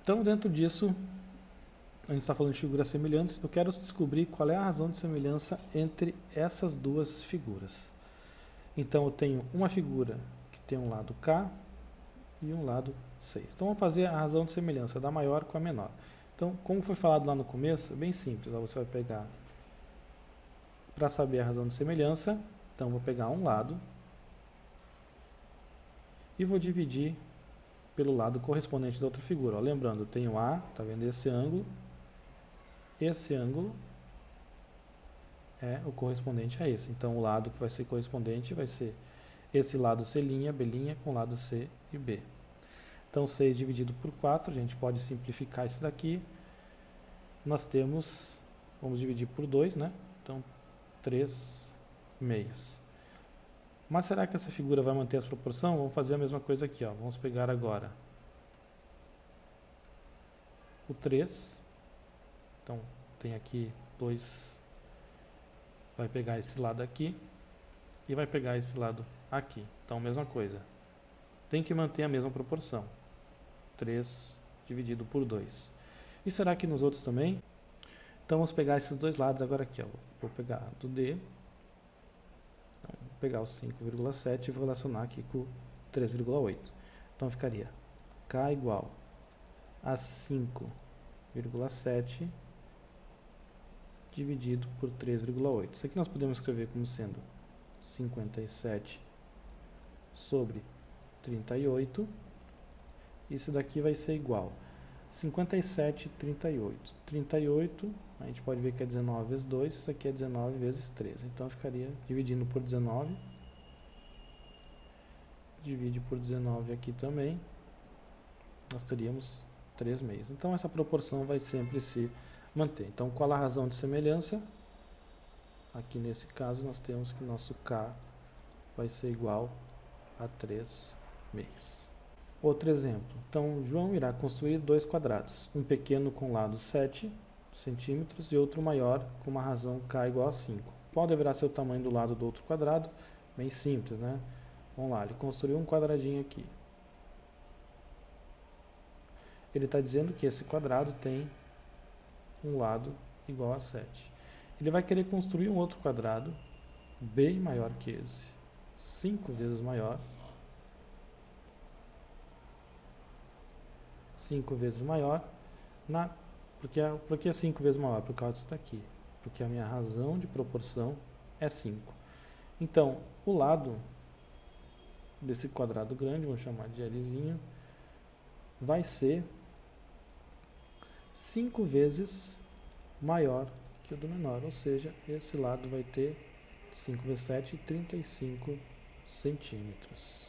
Então, dentro disso, a gente está falando de figuras semelhantes, eu quero descobrir qual é a razão de semelhança entre essas duas figuras. Então, eu tenho uma figura que tem um lado K e um lado 6. Então, vamos fazer a razão de semelhança da maior com a menor. Então, como foi falado lá no começo, é bem simples. Ó, você vai pegar, para saber a razão de semelhança, então vou pegar um lado e vou dividir pelo lado correspondente da outra figura. Ó, lembrando, eu tenho A, tá vendo esse ângulo é o correspondente a esse. Então, o lado que vai ser correspondente vai ser esse lado C', B' com o lado C e B. Então, 6 dividido por 4, a gente pode simplificar isso daqui. Nós temos, vamos dividir por 2, né? Então, 3 meios. Mas será que essa figura vai manter essa proporção? Vamos fazer a mesma coisa aqui, ó. Vamos pegar agora o 3. Então, tem aqui 2. Vai pegar esse lado aqui e vai pegar esse lado aqui. Então, mesma coisa. Tem que manter a mesma proporção. 3 dividido por 2. E será que nos outros também? Então, vamos pegar esses dois lados agora aqui, ó. Vou pegar do D. Então, vou pegar o 5,7 e vou relacionar aqui com 3,8. Então, ficaria K igual a 5,7 dividido por 3,8. Isso aqui nós podemos escrever como sendo 57 sobre 38. Isso daqui vai ser igual 57, 38. 38, a gente pode ver que é 19 vezes 2, isso aqui é 19 vezes 3. Então, ficaria dividindo por 19. Divide por 19 aqui também. Nós teríamos 3 meios. Então, essa proporção vai sempre se manter. Então, qual a razão de semelhança? Aqui nesse caso, nós temos que nosso K vai ser igual a 3 meios. Outro exemplo. Então, João irá construir 2 quadrados. Um pequeno com lado 7 centímetros e outro maior com uma razão K igual a 5. Qual deverá ser o tamanho do lado do outro quadrado? Bem simples, né? Vamos lá, ele construiu um quadradinho aqui. Ele está dizendo que esse quadrado tem um lado igual a 7. Ele vai querer construir um outro quadrado bem maior que esse. 5 vezes maior. 5 vezes maior. Por que 5 vezes maior? Por causa disso daqui. Porque a minha razão de proporção é 5. Então, o lado desse quadrado grande, vamos chamar de Lzinho, vai ser 5 vezes maior que o do menor. Ou seja, esse lado vai ter 5 vezes 7, 35 centímetros.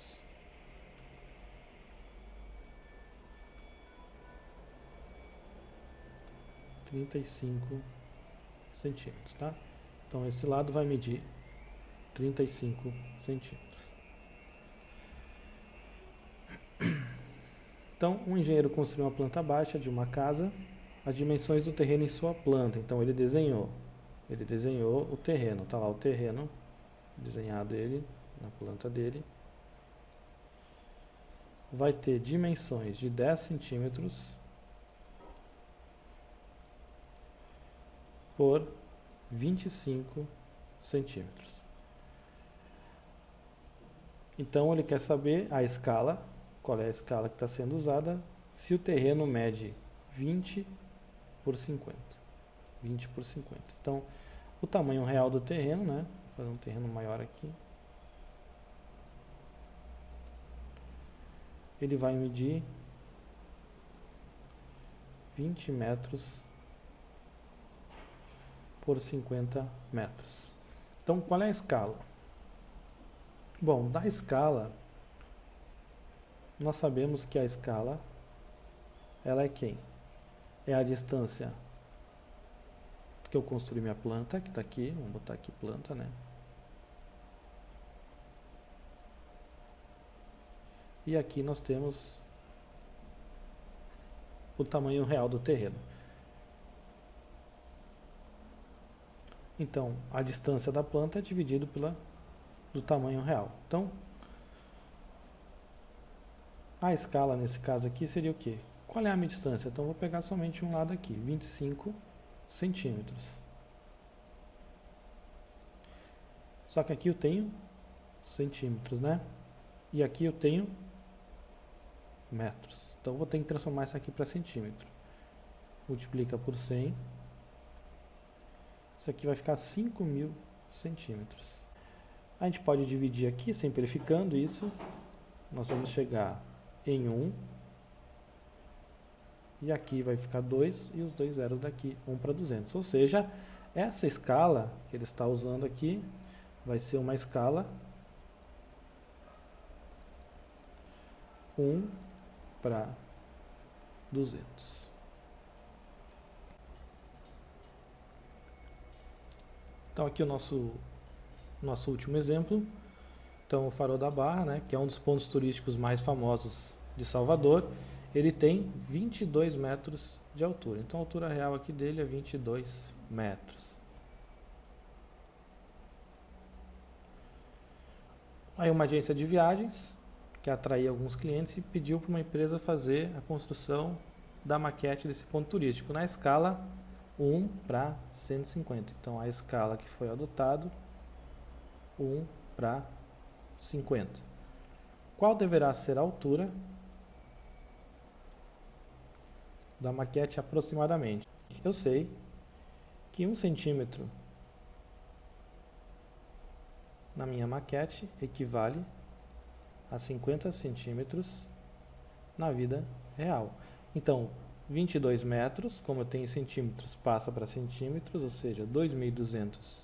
35 centímetros, tá? Então, esse lado vai medir 35 centímetros. Então, um engenheiro construiu uma planta baixa de uma casa, as dimensões do terreno em sua planta. Então, ele desenhou o terreno, tá lá o terreno, desenhado ele, na planta dele. Vai ter dimensões de 10 centímetros por 25 centímetros. Então, ele quer saber a escala, qual é a escala que está sendo usada, se o terreno mede 20 por 50. 20 por 50. Então, o tamanho real do terreno, né? Vou fazer um terreno maior aqui. Ele vai medir 20 metros por 50 metros. Então, qual é a escala? Bom, da escala, nós sabemos que a escala, ela é quem? É a distância que eu construí minha planta, que está aqui, vamos botar aqui planta, né? E aqui nós temos o tamanho real do terreno. Então, a distância da planta é dividido do tamanho real. Então, a escala nesse caso aqui seria o quê? Qual é a minha distância? Então, vou pegar somente um lado aqui, 25 centímetros. Só que aqui eu tenho centímetros, né? E aqui eu tenho metros. Então, vou ter que transformar isso aqui para centímetro. Multiplica por 100. Isso aqui vai ficar 5.000 centímetros. A gente pode dividir aqui, simplificando isso. Nós vamos chegar em 1. E aqui vai ficar 2 e os dois zeros daqui, 1 para 200. Ou seja, essa escala que ele está usando aqui vai ser uma escala 1 para 200. Então aqui o nosso último exemplo. Então o Farol da Barra, né, que é um dos pontos turísticos mais famosos de Salvador, ele tem 22 metros de altura. Então a altura real aqui dele é 22 metros. Aí uma agência de viagens, que atraía alguns clientes e pediu para uma empresa fazer a construção da maquete desse ponto turístico na escala 1 para 150. Então a escala que foi adotado, 1 para 50. Qual deverá ser a altura da maquete aproximadamente? Eu sei que 1 centímetro na minha maquete equivale a 50 centímetros na vida real. Então, 22 metros, como eu tenho centímetros, passa para centímetros, ou seja, 2.200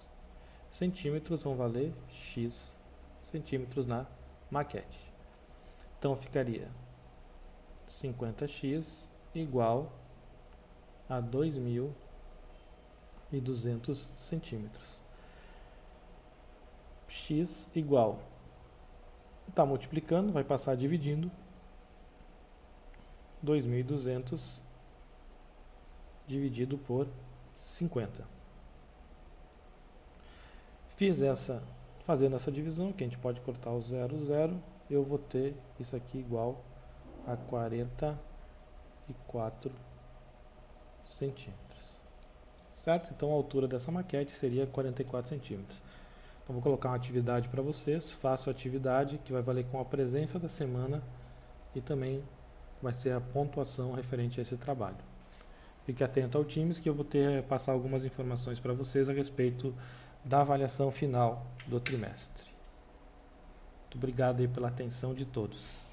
centímetros vão valer x centímetros na maquete. Então, ficaria 50x igual a 2.200 centímetros. X igual, está multiplicando, vai passar dividindo, 2.200 dividido por 50. Fazendo essa divisão, que a gente pode cortar o 0, 0, eu vou ter isso aqui igual a 44 centímetros. Certo? Então a altura dessa maquete seria 44 centímetros. Então vou colocar uma atividade para vocês, faço a atividade que vai valer com a presença da semana e também vai ser a pontuação referente a esse trabalho. Fique atento ao Teams que eu vou passar algumas informações para vocês a respeito da avaliação final do trimestre. Muito obrigado aí pela atenção de todos.